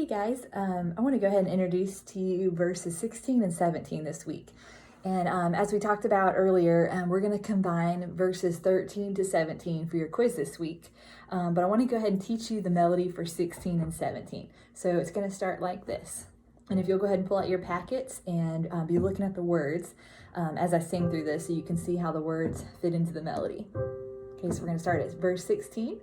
Hey guys, I want to go ahead and introduce to you verses 16 and 17 this week. And as we talked about earlier, we're going to combine verses 13 to 17 for your quiz this week. But I want to go ahead and teach you the melody for 16 and 17. So it's going to start like this. And if you'll go ahead and pull out your packets and be looking at the words as I sing through this so you can see how the words fit into the melody. Okay, so we're going to start at verse 16.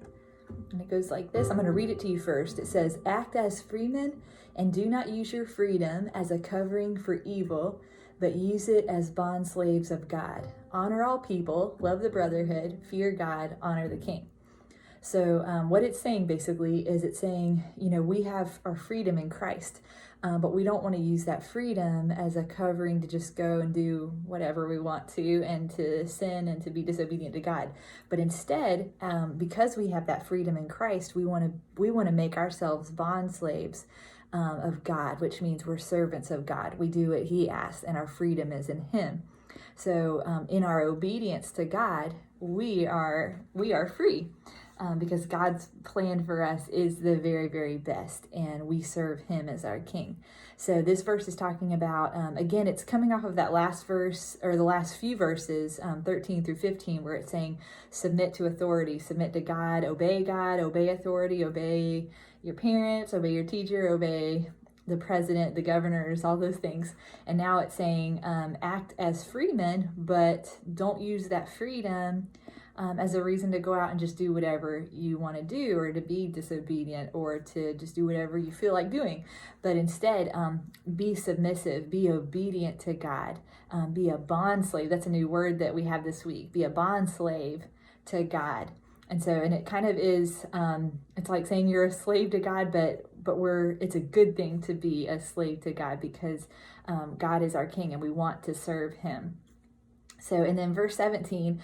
And it goes like this. I'm going to read it to you first. It says, "Act as freemen and do not use your freedom as a covering for evil, but use it as bond slaves of God. Honor all people, love the brotherhood, fear God, honor the king." So what it's saying basically is it's saying, we have our freedom in Christ, but we don't want to use that freedom as a covering to just go and do whatever we want to and to sin and to be disobedient to God. But instead, because we have that freedom in Christ, we want to make ourselves bond slaves of God, which means we're servants of God. We do what He asks, and our freedom is in Him. So in our obedience to God, we are free. Because God's plan for us is the very, very best, and we serve Him as our King. So this verse is talking about, again, it's coming off of that last verse, or the last few verses, 13 through 15, where it's saying, submit to authority, submit to God, obey authority, obey your parents, obey your teacher, obey the president, the governors, all those things. And now it's saying, act as freemen, but don't use that freedom as a reason to go out and just do whatever you want to do, or to be disobedient, or to just do whatever you feel like doing. But instead, be submissive, be obedient to God, be a bond slave. That's a new word that we have this week. Be a bond slave to God. And it kind of is, it's like saying you're a slave to God, but it's a good thing to be a slave to God, because God is our King and we want to serve Him. So, and then verse 17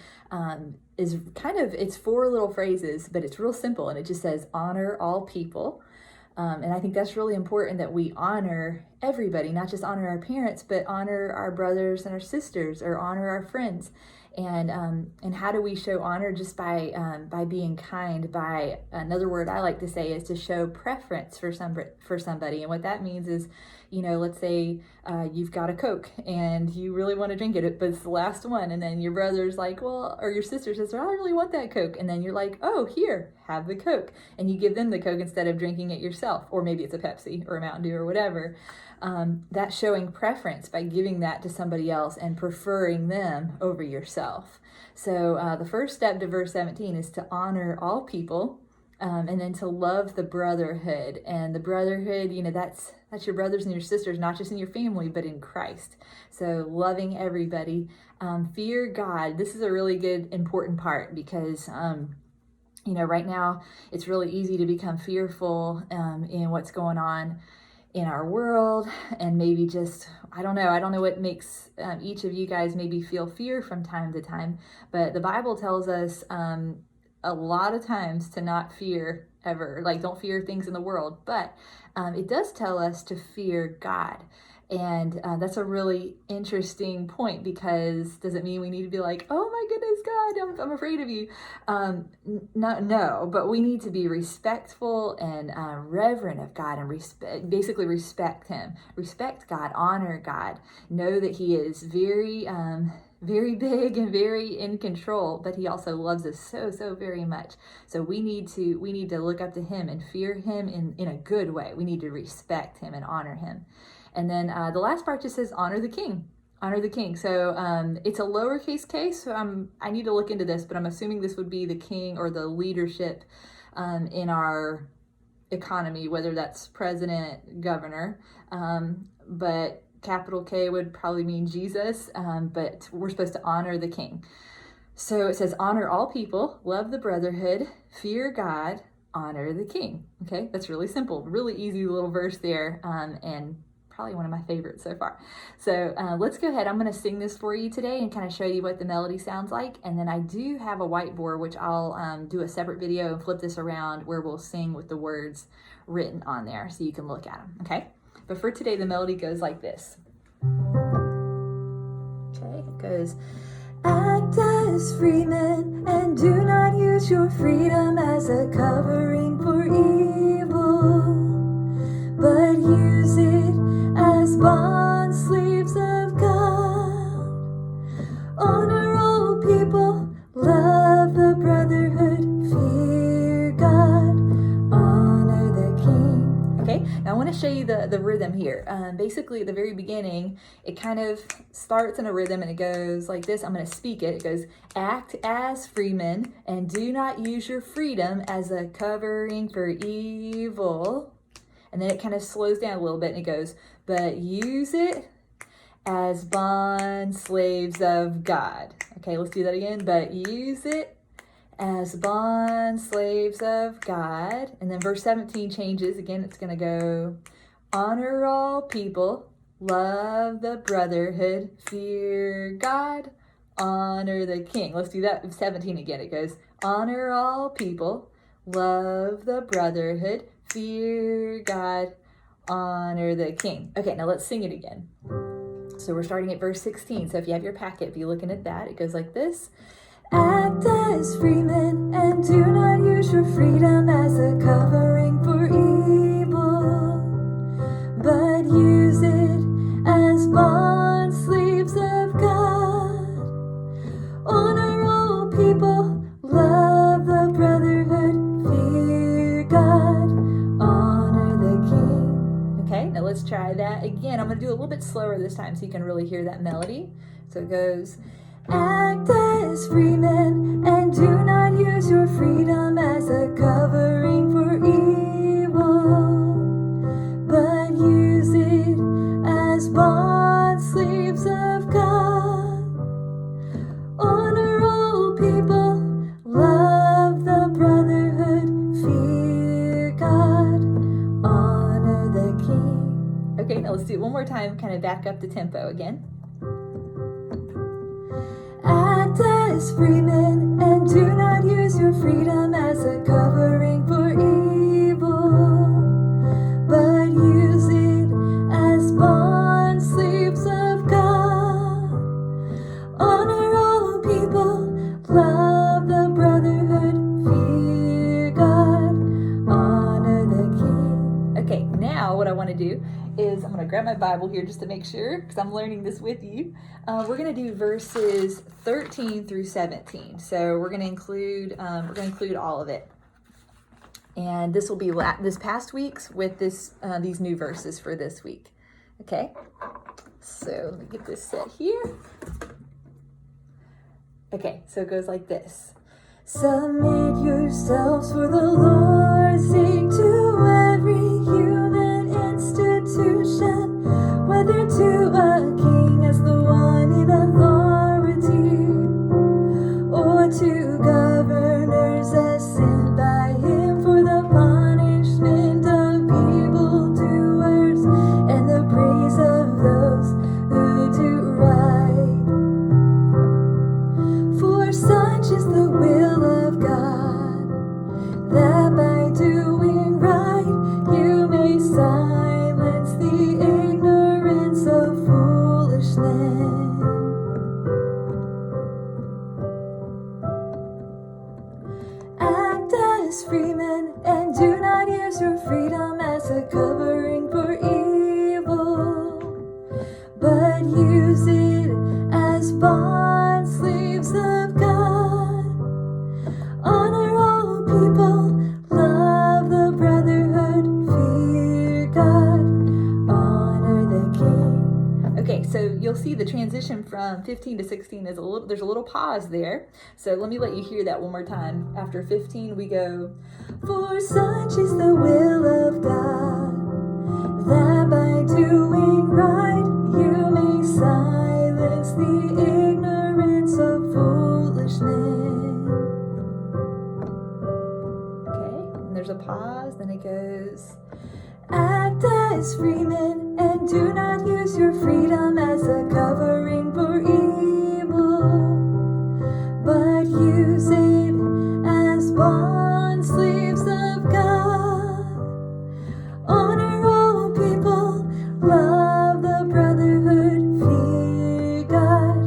is it's four little phrases, but it's real simple. And it just says, honor all people. And I think that's really important, that we honor everybody, not just honor our parents, but honor our brothers and our sisters, or honor our friends. And how do we show honor? Just by being kind. By another word I like to say is to show preference for somebody. And what that means is, let's say you've got a Coke and you really want to drink it, but it's the last one, and then your brother's like, or your sister says, "I don't really want that Coke," and then you're like, "Oh, here, have the Coke," and you give them the Coke instead of drinking it yourself, or maybe it's a Pepsi or a Mountain Dew or whatever. That's showing preference by giving that to somebody else and preferring them over yourself. So the first step to verse 17 is to honor all people, and then to love the brotherhood. And the brotherhood, that's your brothers and your sisters, not just in your family, but in Christ. So loving everybody. Fear God. This is a really good, important part, because right now it's really easy to become fearful in what's going on in our world, and maybe just, I don't know what makes each of you guys maybe feel fear from time to time, but the Bible tells us a lot of times to not fear ever, like don't fear things in the world, but it does tell us to fear God. And that's a really interesting point, because does it mean we need to be like, "Oh my goodness, God, I'm afraid of you"? No, but we need to be respectful and reverent of God, and basically respect Him, respect God, honor God, know that He is very, very big and very in control, but He also loves us so very much. So we need to look up to Him and fear Him in a good way. We need to respect Him and honor Him. And then the last part just says, honor the king. Honor the king. So it's a lowercase k, so I need to look into this, but I'm assuming this would be the king or the leadership in our economy, whether that's president, governor, but capital K would probably mean Jesus, but we're supposed to honor the king. So it says, honor all people, love the brotherhood, fear God, honor the king. Okay, that's really simple, really easy little verse there, and probably one of my favorites so far. So let's go ahead. I'm going to sing this for you today and kind of show you what the melody sounds like. And then I do have a whiteboard, which I'll do a separate video and flip this around, where we'll sing with the words written on there so you can look at them. Okay. But for today, the melody goes like this. Okay, it goes, act as freemen and do not use your freedom as a covering for evil, but Now I want to show you the rhythm here. Basically, at the very beginning, it kind of starts in a rhythm and it goes like this. I'm going to speak it. It goes, act as freemen and do not use your freedom as a covering for evil. And then it kind of slows down a little bit and it goes, but use it as bond slaves of God. Okay, let's do that again. But use it as bond slaves of God. And then verse 17 changes. Again, it's going to go, honor all people, love the brotherhood, fear God, honor the king. Let's do that 17 again. It goes, honor all people, love the brotherhood, fear God, honor the king. Okay, now let's sing it again. So we're starting at verse 16. So if you have your packet, be looking at that. It goes like this. Act as freemen and do not use your freedom as a covering for evil, but use it as bond slaves of God. Honor all people, love the brotherhood, fear God, honor the king. Okay, now let's try that again. I'm going to do a little bit slower this time so you can really hear that melody. So it goes, act as freemen and do not use your freedom as a covering for evil, but use it as bond slaves of God. Honor all people, love the brotherhood, fear God, honor the king. Okay, now let's do it one more time, kind of back up the tempo again. Act as freemen and do not use your freedom as a covering for evil, but use it as bond slaves of God. Honor all people, love the brotherhood, fear God, honor the king. Okay, now what I want to do is I'm going to grab my Bible here just to make sure, because I'm learning this with you. We're going to do verses 13 through 17. So we're going to include all of it. And this will be this past week's with these new verses for this week. Okay, so let me get this set here. Okay, so it goes like this. Submit yourselves for the Lord's sake to every human institution, whether to a king as the one in authority, or to governors as sent by him for the punishment of evildoers and the praise of those who do right. For such is the will of God, that by doing right you may silence the ignorance of foolishness. Act as freemen and do not use your freedom as a covering for evil, but use it as bond slaves of God. Honor all people, love the brotherhood, fear God, honor the king. Okay, so you'll see the transition from 15 to 16 is there's a little pause there. So let me let you hear that one more time. After 15 we go, for such is the will of God, that by doing right you may silence the ignorance of foolishness. Okay, and there's a pause, then it goes, act as freemen and do not use your freedom as a covering for evil, but use it as bond slaves of God. Honor all people, love the brotherhood, fear God,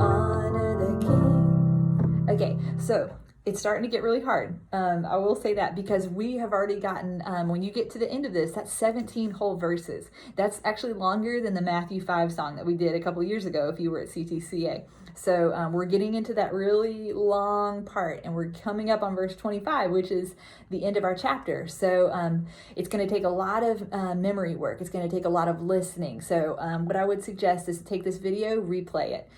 honor the king. Okay, so it's starting to get really hard. I will say that, because we have already gotten, when you get to the end of this, that's 17 whole verses. That's actually longer than the Matthew 5 song that we did a couple years ago if you were at CTCA. So we're getting into that really long part, and we're coming up on verse 25, which is the end of our chapter. So it's going to take a lot of memory work. It's going to take a lot of listening. So what I would suggest is to take this video, replay it.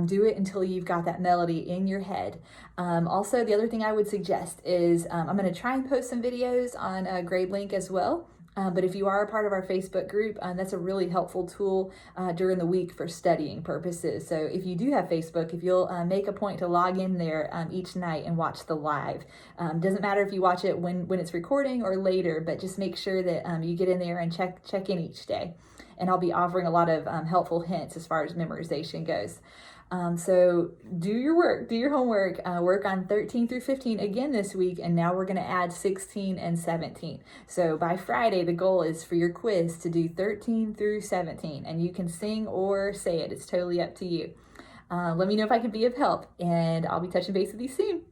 Do it until you've got that melody in your head. Also, the other thing I would suggest is I'm going to try and post some videos on GradeLink as well. But if you are a part of our Facebook group, that's a really helpful tool during the week for studying purposes. So if you do have Facebook, if you'll make a point to log in there each night and watch the live. Doesn't matter if you watch it when it's recording or later, but just make sure that you get in there and check in each day. And I'll be offering a lot of helpful hints as far as memorization goes. So do your work, do your homework, work on 13 through 15 again this week, and now we're going to add 16 and 17. So by Friday, the goal is for your quiz to do 13 through 17, and you can sing or say it. It's totally up to you. Let me know if I can be of help, and I'll be touching base with you soon.